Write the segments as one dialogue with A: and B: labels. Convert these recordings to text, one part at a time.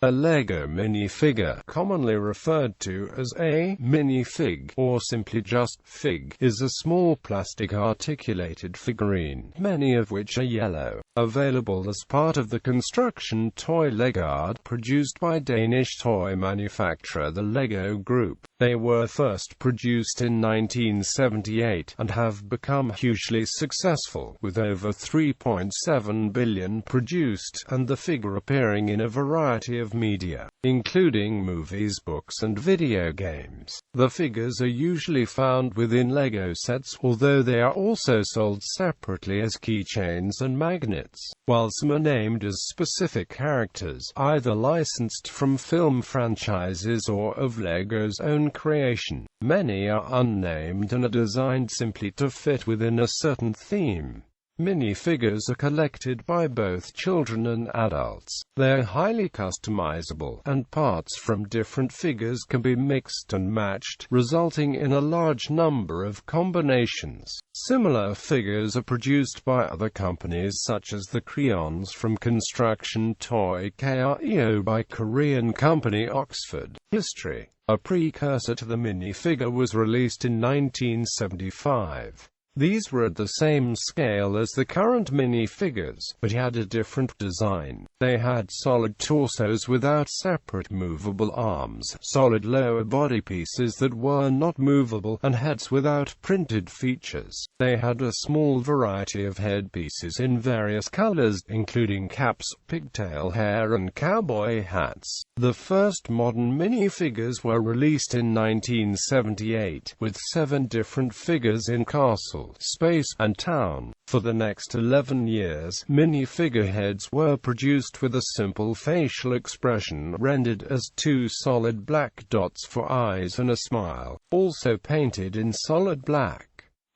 A: A Lego minifigure, commonly referred to as a minifig, or simply just fig, is a small plastic articulated figurine, many of which are yellow, available as part of the construction toy Legard, produced by Danish toy manufacturer the Lego Group. They were first produced in 1978, and have become hugely successful, with over 3.7 billion produced, and the figure appearing in a variety of media, including movies, books and video games. The figures are usually found within Lego sets, although they are also sold separately as keychains and magnets, while some are named as specific characters, either licensed from film franchises or of Lego's own creation. Many are unnamed and are designed simply to fit within a certain theme. Minifigures are collected by both children and adults. They are highly customizable, and parts from different figures can be mixed and matched, resulting in a large number of combinations. Similar figures are produced by other companies such as the crayons from construction toy Kreo by Korean company Oxford. History. A precursor to the minifigure was released in 1975. These were at the same scale as the current minifigures, but had a different design. They had solid torsos without separate movable arms, solid lower body pieces that were not movable, and heads without printed features. They had a small variety of headpieces in various colors, including caps, pigtail hair and cowboy hats. The first modern minifigures were released in 1978, with 7 different figures in castle, space, and town. For the next 11 years, minifigure heads were produced with a simple facial expression rendered as 2 solid black dots for eyes and a smile, also painted in solid black.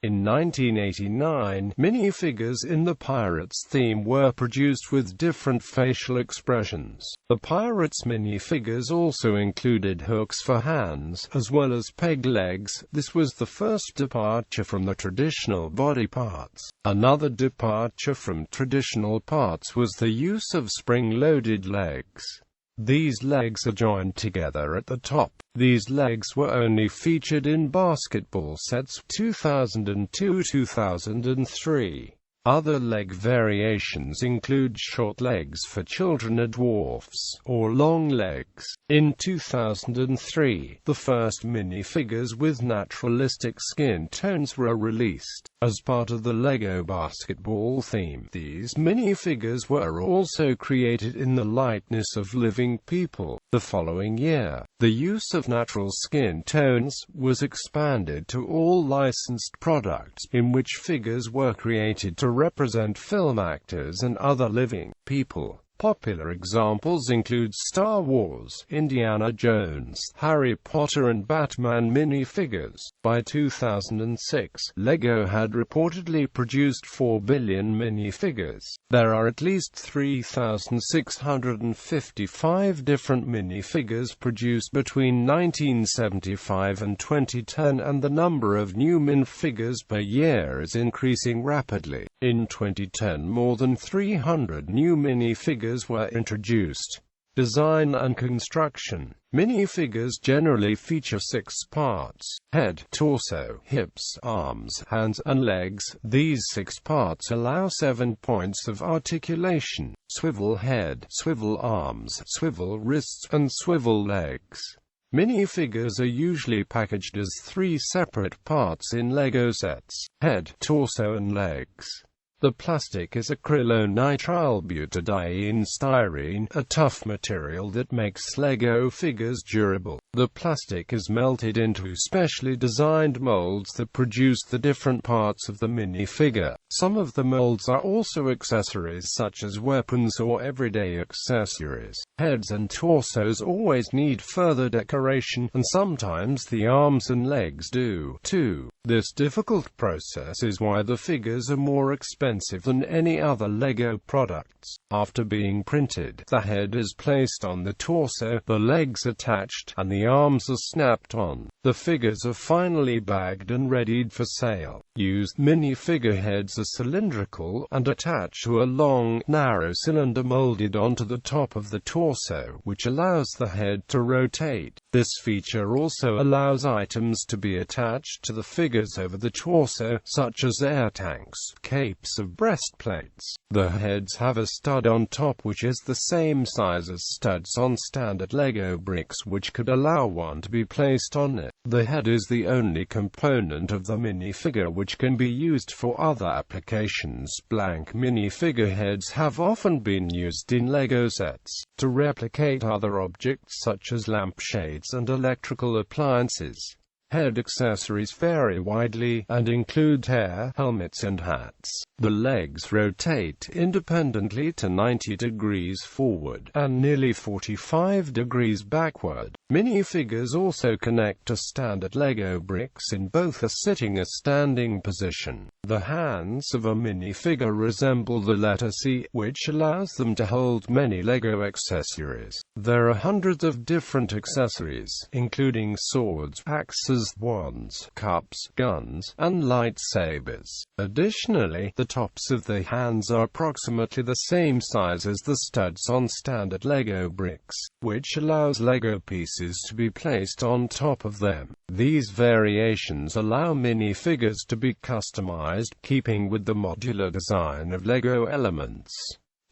A: In 1989, minifigures in the Pirates theme were produced with different facial expressions. The Pirates minifigures also included hooks for hands, as well as peg legs. This was the first departure from the traditional body parts. Another departure from traditional parts was the use of spring-loaded legs. These legs are joined together at the top. These legs were only featured in basketball sets 2002-2003. Other leg variations include short legs for children and dwarfs, or long legs. In 2003, the first minifigures with naturalistic skin tones were released. As part of the Lego basketball theme, these minifigures were also created in the likeness of living people. The following year, the use of natural skin tones was expanded to all licensed products, in which figures were created to represent film actors and other living people. Popular examples include Star Wars, Indiana Jones, Harry Potter and Batman minifigures. By 2006, Lego had reportedly produced 4 billion minifigures. There are at least 3,655 different minifigures produced between 1975 and 2010, and the number of new minifigures per year is increasing rapidly. In 2010, more than 300 new minifigures were introduced. Design and construction. Minifigures generally feature 6 parts: head, torso, hips, arms, hands, and legs. These 6 parts allow 7 points of articulation: swivel head, swivel arms, swivel wrists, and swivel legs. Minifigures are usually packaged as 3 separate parts in Lego sets: head, torso, and legs. The plastic is acrylonitrile styrene, a tough material that makes Lego figures durable. The plastic is melted into specially designed molds that produce the different parts of the minifigure. Some of the molds are also accessories such as weapons or everyday accessories. Heads and torsos always need further decoration, and sometimes the arms and legs do, too. This difficult process is why the figures are more expensive than any other LEGO products. After being printed, the head is placed on the torso, the legs attached, and the arms are snapped on. The figures are finally bagged and readied for sale. Used minifigure heads are cylindrical, and attached to a long, narrow cylinder molded onto the top of the torso, which allows the head to rotate. This feature also allows items to be attached to the figures over the torso, such as air tanks, capes or breastplates. The heads have a stud on top which is the same size as studs on standard LEGO bricks, which could allow one to be placed on it. The head is the only component of the minifigure which can be used for other applications. Blank minifigure heads have often been used in LEGO sets to replicate other objects such as lampshades and electrical appliances. Head accessories vary widely, and include hair, helmets and hats. The legs rotate independently to 90 degrees forward, and nearly 45 degrees backward. Minifigures also connect to standard LEGO bricks in both a sitting and standing position. The hands of a minifigure resemble the letter C, which allows them to hold many LEGO accessories. There are hundreds of different accessories, including swords, axes, wands, cups, guns, and lightsabers. Additionally, the tops of the hands are approximately the same size as the studs on standard LEGO bricks, which allows LEGO pieces to be placed on top of them. These variations allow minifigures to be customized, keeping with the modular design of LEGO elements.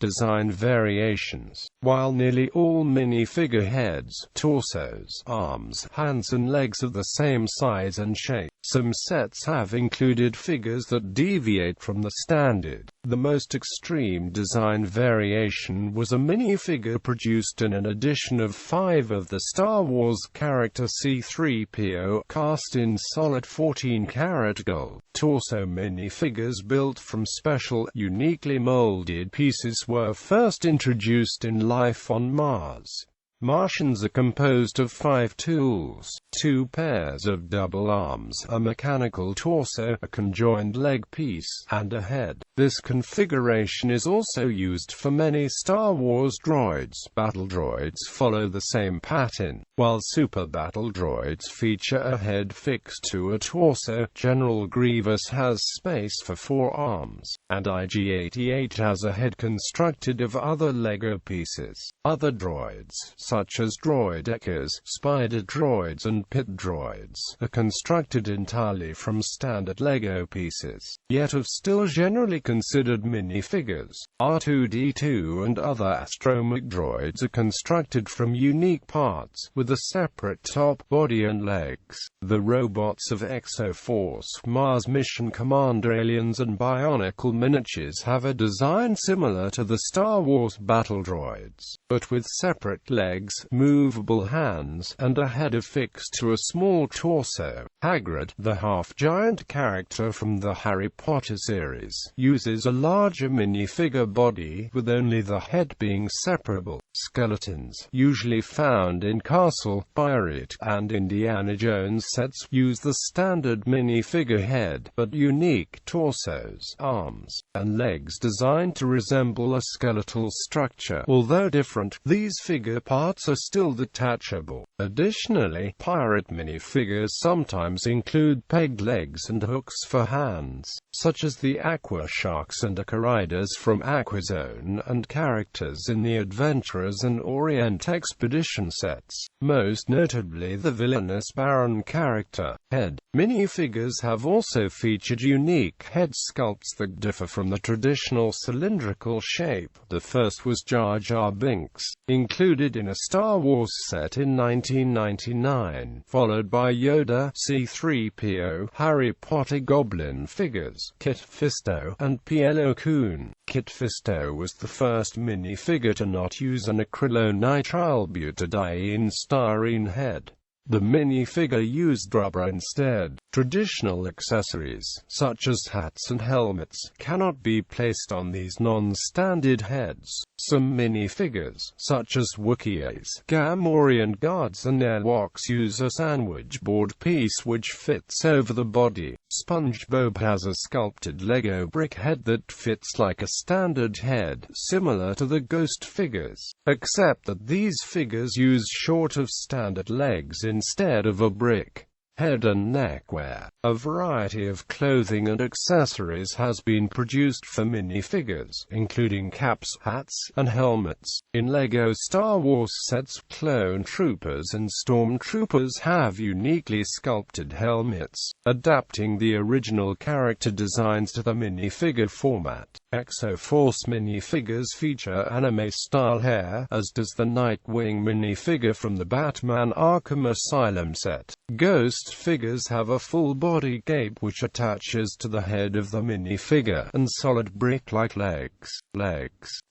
A: Design variations. While nearly all minifigure heads, torsos, arms, hands and legs are the same size and shape, some sets have included figures that deviate from the standard. The most extreme design variation was a minifigure produced in an edition of 5 of the Star Wars character C-3PO, cast in solid 14-karat gold. Torso minifigures built from special, uniquely molded pieces were first introduced in Life on Mars. Martians are composed of 5 tools, 2 pairs of double arms, a mechanical torso, a conjoined leg piece, and a head. This configuration is also used for many Star Wars droids. Battle droids follow the same pattern. While super battle droids feature a head fixed to a torso, General Grievous has space for 4 arms, and IG-88 has a head constructed of other LEGO pieces. Other droids, such as droidekas, spider droids and pit droids, are constructed entirely from standard LEGO pieces, yet are still generally considered minifigures. R2-D2 and other astromech droids are constructed from unique parts, with a separate top, body and legs. The robots of Exoforce, Mars Mission Commander aliens and Bionicle miniatures have a design similar to the Star Wars battle droids, but with separate legs, movable hands, and a head affixed to a small torso. Hagrid, the half-giant character from the Harry Potter series, uses a larger minifigure body, with only the head being separable. Skeletons, usually found in Castle, Pirate, and Indiana Jones sets, use the standard minifigure head, but unique torsos, arms, and legs designed to resemble a skeletal structure. Although different, these figure parts are still detachable. Additionally, pirate minifigures sometimes include pegged legs and hooks for hands, such as the Aqua Sharks and Aquaridas from Aquazone, and characters in the Adventurers and Orient Expedition sets, most notably the villainous Baron character. Head minifigures have also featured unique head sculpts that differ from the traditional cylindrical shape. The first was Jar Jar Binks, included in a Star Wars set in 1999, followed by Yoda, C-3PO, Harry Potter Goblin figures, Kit Fisto, and Plo Koon. Kit Fisto was the first minifigure to not use an acrylonitrile butadiene styrene head. The minifigure used rubber instead. Traditional accessories, such as hats and helmets, cannot be placed on these non-standard heads. Some minifigures, such as Wookiees, Gamorrean guards and Airwalks, use a sandwich board piece which fits over the body. SpongeBob has a sculpted Lego brick head that fits like a standard head, similar to the Ghost figures, except that these figures use short of standard legs instead of a brick head and neckwear. A variety of clothing and accessories has been produced for minifigures, including caps, hats, and helmets. In LEGO Star Wars sets, clone troopers and stormtroopers have uniquely sculpted helmets, adapting the original character designs to the minifigure format. Exo-Force minifigures feature anime-style hair, as does the Nightwing minifigure from the Batman Arkham Asylum set. Ghost figures have a full-body cape which attaches to the head of the minifigure, and solid brick-like legs.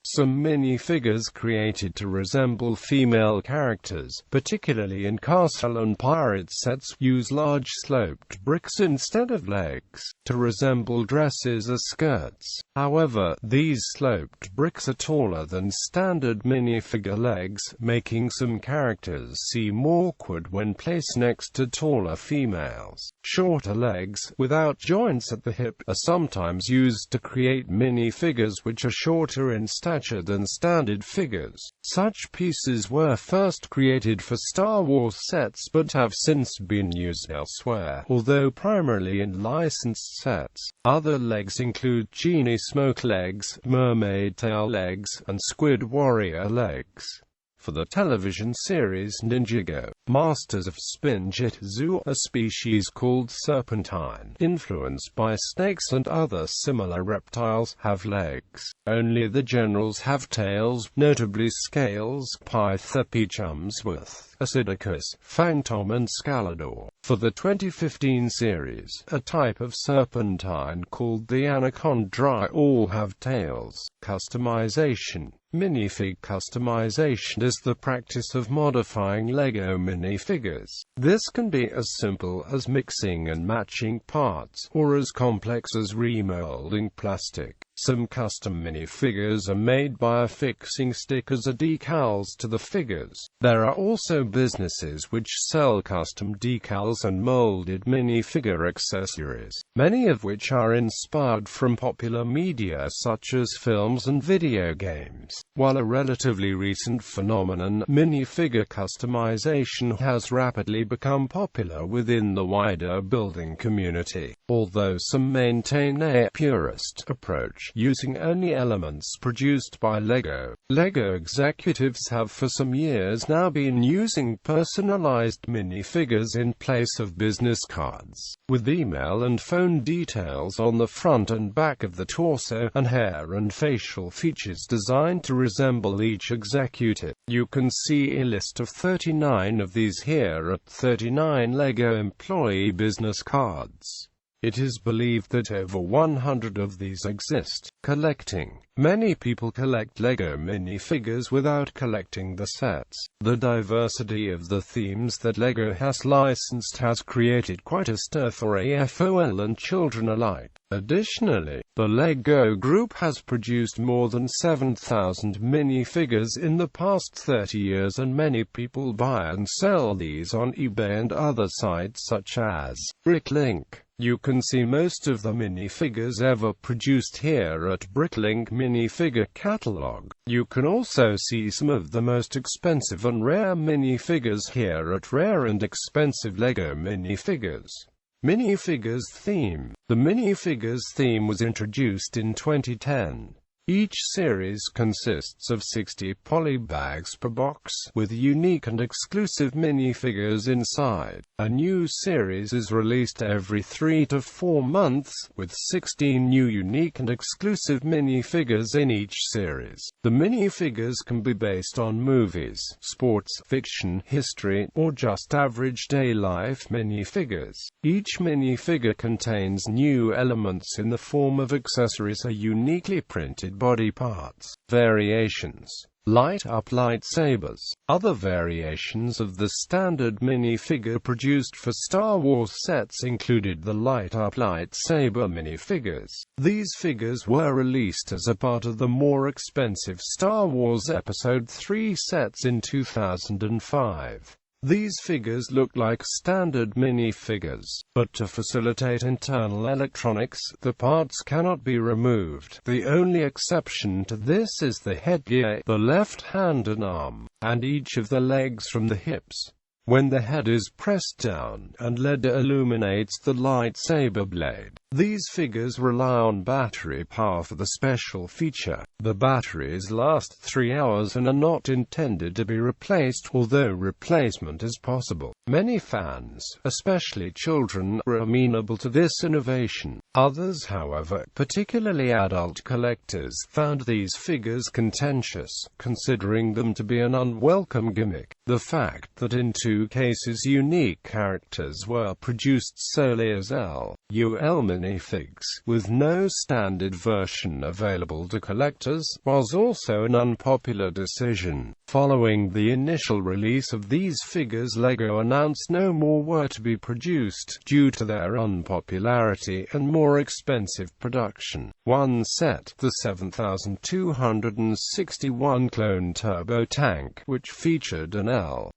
A: Some minifigures created to resemble female characters, particularly in castle and pirate sets, use large sloped bricks instead of legs, to resemble dresses or skirts. However, these sloped bricks are taller than standard minifigure legs, making some characters seem awkward when placed next to taller females. Shorter legs, without joints at the hip, are sometimes used to create minifigures which are shorter in stature than standard figures. Such pieces were first created for Star Wars sets but have since been used elsewhere, although primarily in licensed sets. Other legs include genie smoke legs, mermaid tail legs, and squid warrior legs. For the television series Ninjago, Masters of Spinjitzu, a species called serpentine, influenced by snakes and other similar reptiles, have legs. Only the generals have tails, notably Scales, Pythope, Chumsworth, Acidicus, Phantom and Scalador. For the 2015 series, a type of serpentine called the Anaconda all have tails. Customization. Minifig customization is the practice of modifying LEGO minifigures. This can be as simple as mixing and matching parts, or as complex as remolding plastic. Some custom minifigures are made by affixing stickers or decals to the figures. There are also businesses which sell custom decals and molded minifigure accessories, many of which are inspired from popular media such as films and video games. While a relatively recent phenomenon, minifigure customization has rapidly become popular within the wider building community, although some maintain a purist approach, using only elements produced by LEGO. LEGO executives have for some years now been using personalized minifigures in place of business cards, with email and phone details on the front and back of the torso, and hair and facial features designed to resemble each executive. You can see a list of 39 of these here at 39 LEGO employee business cards. It is believed that over 100 of these exist. Collecting. Many people collect LEGO minifigures without collecting the sets. The diversity of the themes that LEGO has licensed has created quite a stir for AFOL and children alike. Additionally, the LEGO Group has produced more than 7,000 minifigures in the past 30 years, and many people buy and sell these on eBay and other sites such as Bricklink. You can see most of the minifigures ever produced here at Bricklink Minifigure Catalog. You can also see some of the most expensive and rare minifigures here at Rare and Expensive LEGO Minifigures. Minifigures theme. The minifigures theme was introduced in 2010. Each series consists of 60 polybags per box, with unique and exclusive minifigures inside. A new series is released every 3 to 4 months, with 16 new unique and exclusive minifigures in each series. The minifigures can be based on movies, sports, fiction, history, or just average day life minifigures. Each minifigure contains new elements in the form of accessories or uniquely printed body parts. Variations. Light-up lightsabers. Other variations of the standard minifigure produced for Star Wars sets included the light-up lightsaber minifigures. These figures were released as a part of the more expensive Star Wars Episode III sets in 2005. These figures look like standard minifigures, but to facilitate internal electronics, the parts cannot be removed. The only exception to this is the headgear, the left hand and arm, and each of the legs from the hips. When the head is pressed down, and LED illuminates the lightsaber blade. These figures rely on battery power for the special feature. The batteries last 3 hours and are not intended to be replaced, although replacement is possible. Many fans, especially children, are amenable to this innovation. Others, however, particularly adult collectors, found these figures contentious, considering them to be an unwelcome gimmick. The fact that in 2 cases unique characters were produced solely as LUL minifigs, with no standard version available to collectors, was also an unpopular decision. Following the initial release of these figures, LEGO announced no more were to be produced, due to their unpopularity and more expensive production. One set, the 7261 Clone Turbo Tank, which featured an LUL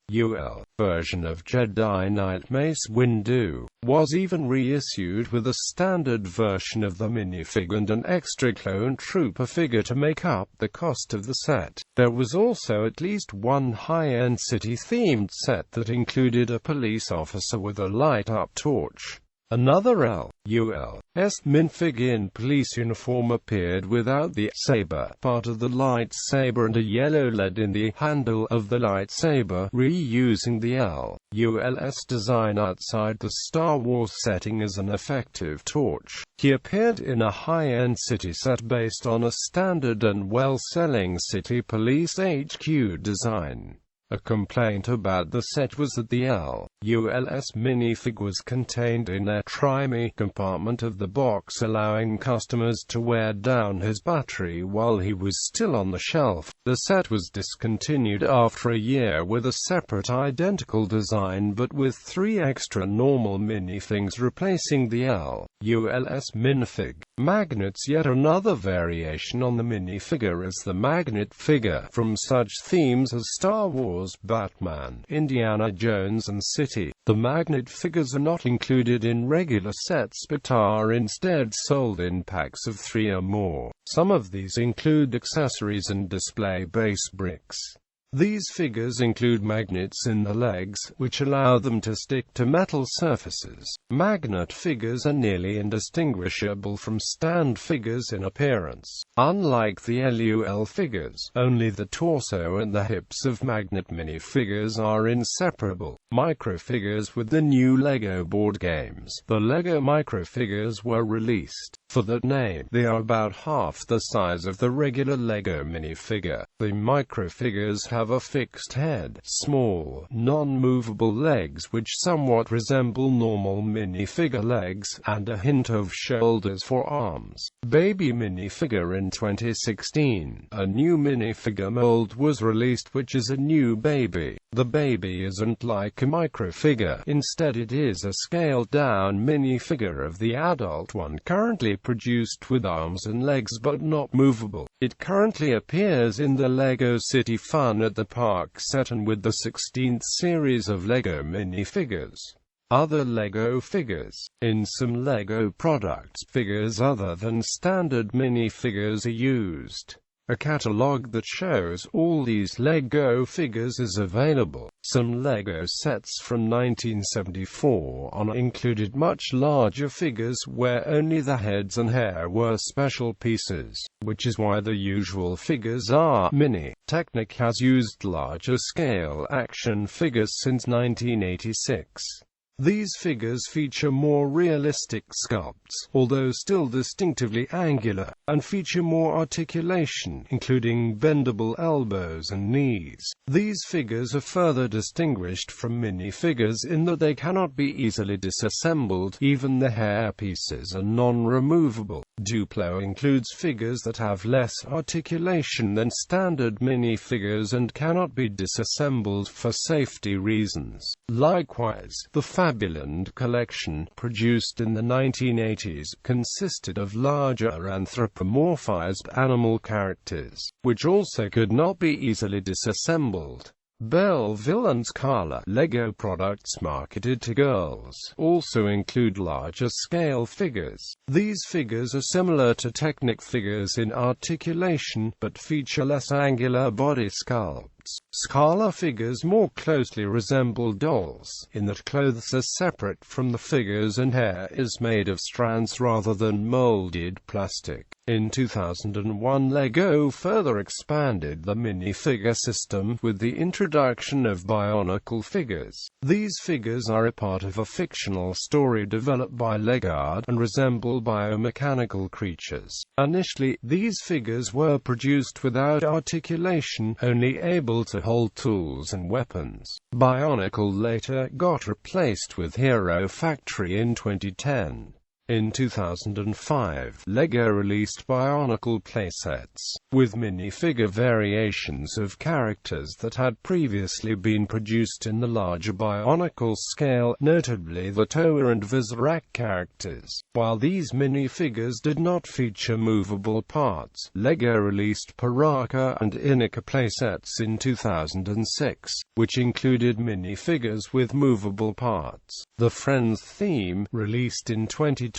A: version of Jedi Knight Mace Windu, was even reissued with a standard version of the minifig and an extra clone trooper figure to make up the cost of the set. There was also at least one high-end city-themed set that included a police officer with a light-up torch. Another LUL's minifig in police uniform appeared without the saber part of the lightsaber and a yellow LED in the handle of the lightsaber, reusing the LUL's design outside the Star Wars setting as an effective torch. He appeared in a high-end city set based on a standard and well-selling City Police HQ design. A complaint about the set was that the LUL's minifig was contained in a try-me compartment of the box, allowing customers to wear down his battery while he was still on the shelf. The set was discontinued after a year with a separate identical design but with 3 extra normal minifigs replacing the LUL's minifig. Magnets. Yet another variation on the minifigure is the magnet figure, from such themes as Star Wars, Batman, Indiana Jones and City. The magnet figures are not included in regular sets but are instead sold in packs of 3 or more. Some of these include accessories and display base bricks. These figures include magnets in the legs, which allow them to stick to metal surfaces. Magnet figures are nearly indistinguishable from stand figures in appearance. Unlike the LUL figures, only the torso and the hips of magnet minifigures are inseparable. Microfigures. With the new LEGO board games, the LEGO microfigures were released. For that name, they are about half the size of the regular LEGO minifigure. The microfigures have a fixed head, small, non-movable legs which somewhat resemble normal minifigure legs, and a hint of shoulders for arms. Baby minifigure. In 2016, a new minifigure mold was released which is a new baby. The baby isn't like a microfigure, instead it is a scaled-down minifigure of the adult one currently produced with arms and legs but not movable. It currently appears in the LEGO City Fun at the Park set and with the 16th series of LEGO minifigures. Other LEGO figures. In some LEGO products, figures other than standard minifigures are used. A catalog that shows all these LEGO figures is available. Some LEGO sets from 1974 on included much larger figures where only the heads and hair were special pieces, which is why the usual figures are mini. Technic has used larger scale action figures since 1986. These figures feature more realistic sculpts, although still distinctively angular, and feature more articulation, including bendable elbows and knees. These figures are further distinguished from minifigures in that they cannot be easily disassembled. Even the hair pieces are non-removable. Duplo includes figures that have less articulation than standard minifigures and cannot be disassembled for safety reasons. Likewise, the Fabuland collection, produced in the 1980s, consisted of larger anthropomorphized animal characters, which also could not be easily disassembled. Belleville and Scala Lego products marketed to girls also include larger-scale figures. These figures are similar to Technic figures in articulation, but feature less angular body sculpts. Scala figures more closely resemble dolls, in that clothes are separate from the figures and hair is made of strands rather than molded plastic. In 2001, LEGO further expanded the minifigure system with the introduction of Bionicle figures. These figures are a part of a fictional story developed by LEGO and resemble biomechanical creatures. Initially, these figures were produced without articulation, only able to hold tools and weapons. Bionicle later got replaced with Hero Factory in 2010. In 2005, LEGO released Bionicle playsets, with minifigure variations of characters that had previously been produced in the larger Bionicle scale, notably the Toa and Vizorak characters. While these minifigures did not feature movable parts, LEGO released Paraka and Inika playsets in 2006, which included minifigures with movable parts. The Friends theme, released in 2012,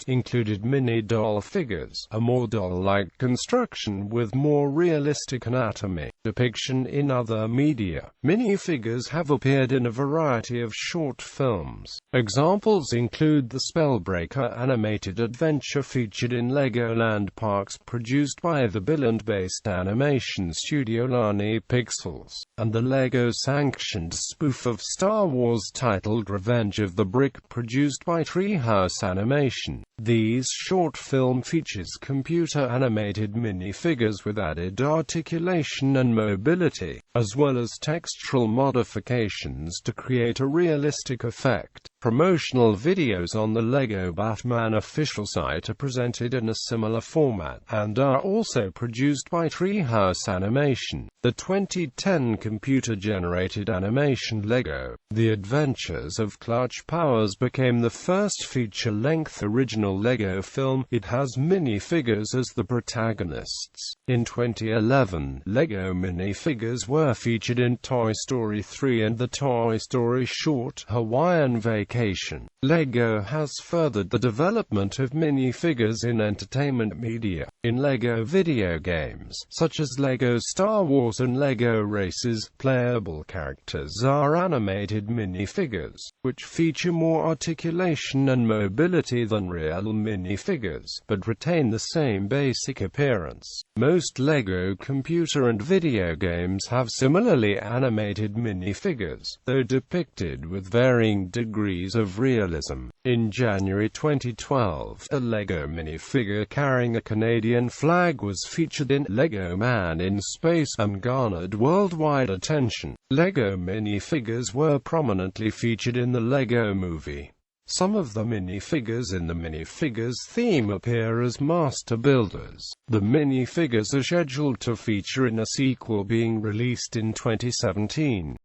A: included mini-doll figures, a more doll-like construction with more realistic anatomy. Depiction in other media. Minifigures have appeared in a variety of short films. Examples include the Spellbreaker animated adventure featured in Legoland Parks produced by the Billund-based animation studio Lani Pixels, and the LEGO-sanctioned spoof of Star Wars titled Revenge of the Brick produced by Treehouse Animation. These short film features computer-animated minifigures with added articulation and mobility, as well as textural modifications to create a realistic effect. Promotional videos on the LEGO Batman official site are presented in a similar format, and are also produced by Treehouse Animation. The 2010 computer-generated animation LEGO: The Adventures of Clutch Powers became the first feature-length original LEGO film. It has minifigures as the protagonists. In 2011, LEGO minifigures were featured in Toy Story 3 and the Toy Story short, Hawaiian Vacation. LEGO has furthered the development of minifigures in entertainment media. In LEGO video games, such as LEGO Star Wars and LEGO Races, playable characters are animated minifigures, which feature more articulation and mobility than real minifigures, but retain the same basic appearance. Most LEGO computer and video games have similarly animated minifigures, though depicted with varying degrees of realism. In January 2012, a LEGO minifigure carrying a Canadian flag was featured in LEGO Man in Space and garnered worldwide attention. LEGO minifigures were prominently featured in the LEGO Movie. Some of the minifigures in the minifigures theme appear as master builders. The minifigures are scheduled to feature in a sequel being released in 2017.